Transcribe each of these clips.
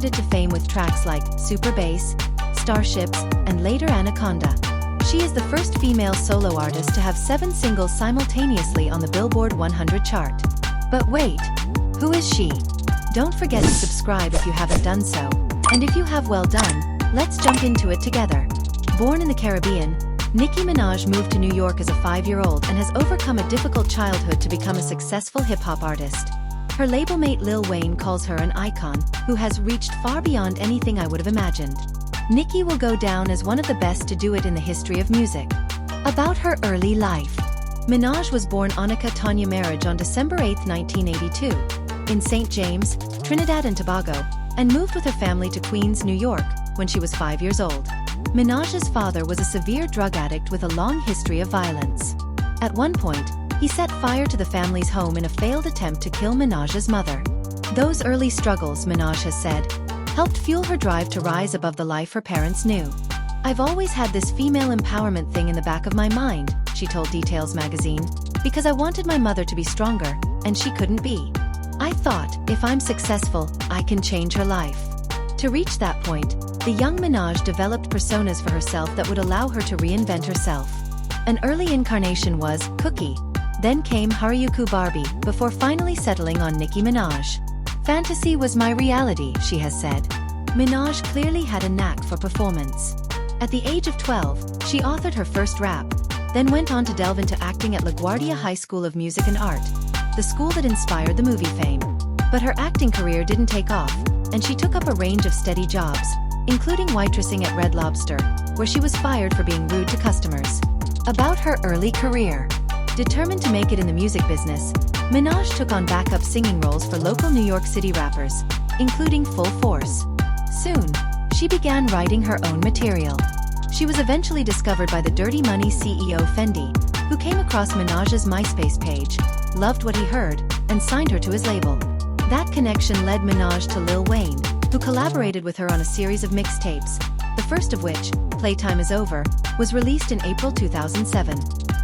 skyrocketed to fame with tracks like Super Bass, Starships, and later Anaconda. She is the first female solo artist to have 7 singles simultaneously on the Billboard 100 chart. But wait, who is she? Don't forget to subscribe if you haven't done so, and if you have, well done. Let's jump into it together. Born in the Caribbean, Nicki Minaj moved to New York as a 5-year-old and has overcome a difficult childhood to become a successful hip-hop artist. Her label mate Lil Wayne calls her an icon, who has reached far beyond anything I would have imagined. Nicki will go down as one of the best to do it in the history of music. About her early life. Minaj was born Onika Tanya Maraj on December 8, 1982, in St. James, Trinidad and Tobago, and moved with her family to Queens, New York, when she was 5 years old. Minaj's father was a severe drug addict with a long history of violence. At one point, he set fire to the family's home in a failed attempt to kill Minaj's mother. Those early struggles, Minaj has said, helped fuel her drive to rise above the life her parents knew. "I've always had this female empowerment thing in the back of my mind," she told Details magazine, "because I wanted my mother to be stronger, and she couldn't be. I thought, if I'm successful, I can change her life." To reach that point, the young Minaj developed personas for herself that would allow her to reinvent herself. An early incarnation was Cookie. Then came Harajuku Barbie, before finally settling on Nicki Minaj. "Fantasy was my reality," she has said. Minaj clearly had a knack for performance. At the age of 12, she authored her first rap, then went on to delve into acting at LaGuardia High School of Music and Art, the school that inspired the movie fame. But her acting career didn't take off, and she took up a range of steady jobs, including waitressing at Red Lobster, where she was fired for being rude to customers. About her early career. Determined to make it in the music business, Minaj took on backup singing roles for local New York City rappers, including Full Force. Soon, she began writing her own material. She was eventually discovered by the Dirty Money CEO Fendi, who came across Minaj's MySpace page, loved what he heard, and signed her to his label. That connection led Minaj to Lil Wayne, who collaborated with her on a series of mixtapes, the first of which, Playtime Is Over, was released in April 2007.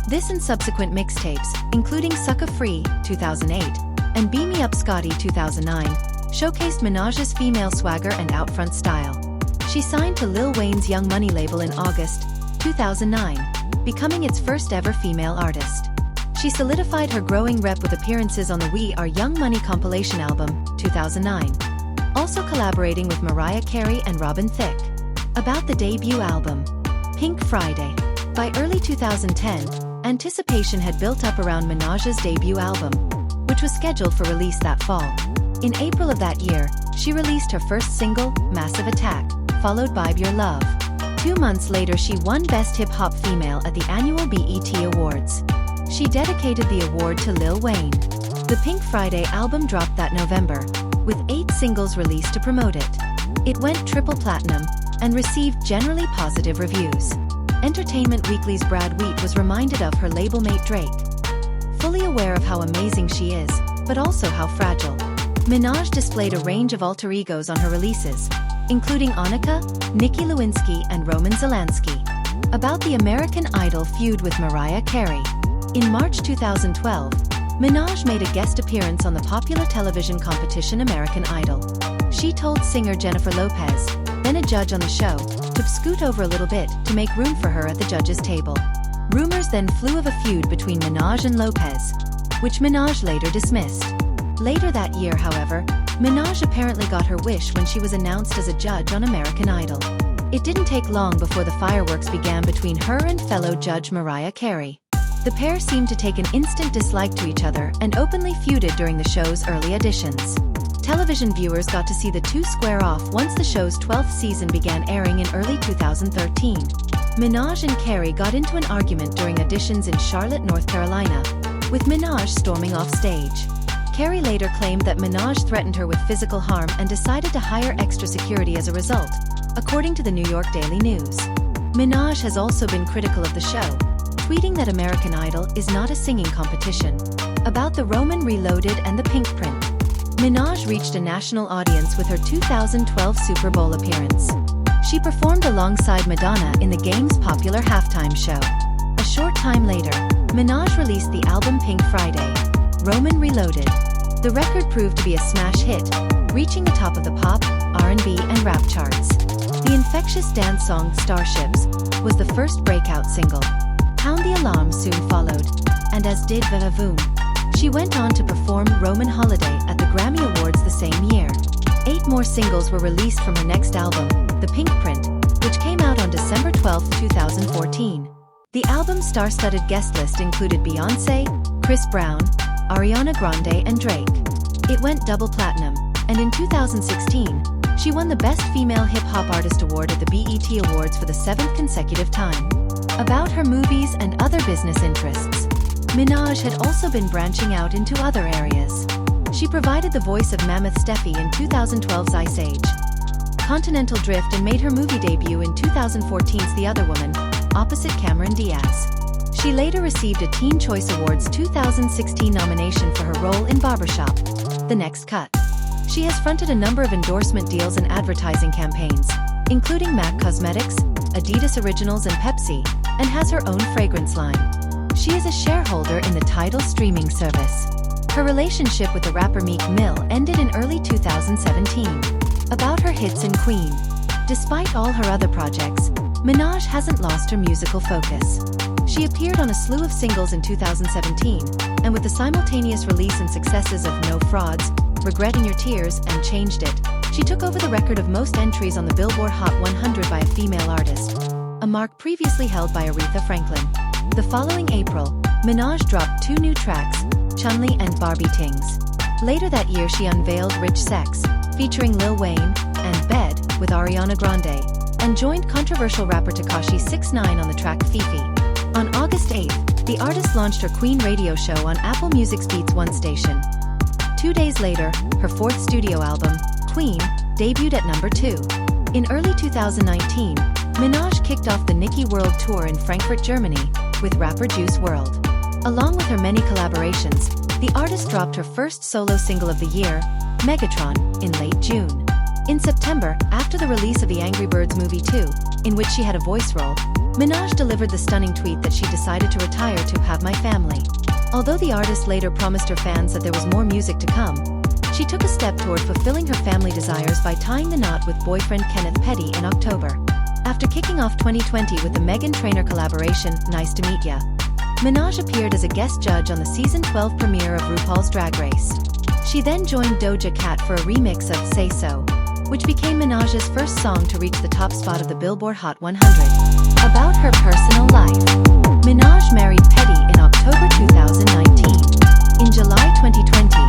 This and subsequent mixtapes, including Sucka Free, 2008, and Beam Me Up Scotty 2009, showcased Minaj's female swagger and out-front style. She signed to Lil Wayne's Young Money label in August 2009, becoming its first ever female artist. She solidified her growing rep with appearances on the We Are Young Money compilation album, 2009. Also collaborating with Mariah Carey and Robin Thicke. About the debut album, Pink Friday. By early 2010, anticipation had built up around Minaj's debut album, which was scheduled for release that fall. In April of that year, she released her first single, Massive Attack, followed by Your Love. 2 months later, she won Best Hip Hop Female at the annual BET Awards. She dedicated the award to Lil Wayne. The Pink Friday album dropped that November, with 8 singles released to promote it. It went triple platinum and received generally positive reviews. Entertainment Weekly's Brad Wheat was reminded of her label mate Drake. Fully aware of how amazing she is, but also how fragile, Minaj displayed a range of alter egos on her releases, including Onika, Nicki Lewinsky, and Roman Zelensky. About the American Idol feud with Mariah Carey. In March 2012, Minaj made a guest appearance on the popular television competition American Idol. She told singer Jennifer Lopez, then a judge on the show, to scoot over a little bit to make room for her at the judges' table. Rumors then flew of a feud between Minaj and Lopez, which Minaj later dismissed. Later that year, however, Minaj apparently got her wish when she was announced as a judge on American Idol. It didn't take long before the fireworks began between her and fellow judge Mariah Carey. The pair seemed to take an instant dislike to each other and openly feuded during the show's early editions. Television viewers got to see the two square off once the show's 12th season began airing in early 2013. Minaj and Carey got into an argument during auditions in Charlotte, North Carolina, with Minaj storming off stage. Carey later claimed that Minaj threatened her with physical harm and decided to hire extra security as a result, according to the New York Daily News. Minaj has also been critical of the show, tweeting that American Idol is not a singing competition. About the Roman Reloaded and the Pink Print. Minaj reached a national audience with her 2012 Super Bowl appearance. She performed alongside Madonna in the game's popular halftime show. A short time later, Minaj released the album Pink Friday, Roman Reloaded. The record proved to be a smash hit, reaching the top of the pop, R&B, and rap charts. The infectious dance song Starships was the first breakout single. Pound the Alarm soon followed, and as did Vavoom. She went on to perform Roman Holiday at the Grammy Awards the same year. 8 more singles were released from her next album, The Pink Print, which came out on December 12, 2014. The album's star-studded guest list included Beyoncé, Chris Brown, Ariana Grande, and Drake. It went double platinum, and in 2016, she won the Best Female Hip-Hop Artist Award at the BET Awards for the 7th consecutive time. About her movies and other business interests, Minaj had also been branching out into other areas. She provided the voice of Mammoth Steffi in 2012's Ice Age, Continental Drift, and made her movie debut in 2014's The Other Woman, opposite Cameron Diaz. She later received a Teen Choice Awards 2016 nomination for her role in Barbershop, The Next Cut. She has fronted a number of endorsement deals and advertising campaigns, including MAC Cosmetics, Adidas Originals, and Pepsi, and has her own fragrance line. She is a shareholder in the Tidal streaming service. Her relationship with the rapper Meek Mill ended in early 2017. About her hits and Queen. Despite all her other projects, Minaj hasn't lost her musical focus. She appeared on a slew of singles in 2017, and with the simultaneous release and successes of No Frauds, Regret in Your Tears, and Changed It, she took over the record of most entries on the Billboard Hot 100 by a female artist, a mark previously held by Aretha Franklin. The following April, Minaj dropped 2 new tracks, Chun-Li and Barbie Tings. Later that year she unveiled Rich Sex, featuring Lil Wayne, and Bed, with Ariana Grande, and joined controversial rapper Tekashi 6ix9ine on the track Fifi. On August 8th, the artist launched her Queen radio show on Apple Music's Beats One station. 2 days later, her 4th studio album, Queen, debuted at number 2. In early 2019, Minaj kicked off the Nicki World Tour in Frankfurt, Germany, with rapper Juice WRLD. Along with her many collaborations, the artist dropped her first solo single of the year, Megatron, in late June. In September, after the release of the Angry Birds movie 2, in which she had a voice role, Minaj delivered the stunning tweet that she decided to retire to have my family. Although the artist later promised her fans that there was more music to come, she took a step toward fulfilling her family desires by tying the knot with boyfriend Kenneth Petty in October. After kicking off 2020 with the Meghan Trainor collaboration, Nice to Meet Ya, Minaj appeared as a guest judge on the season 12 premiere of RuPaul's Drag Race. She then joined Doja Cat for a remix of Say So, which became Minaj's first song to reach the top spot of the Billboard Hot 100. About her personal life. Minaj married Petty in October 2019. In July 2020,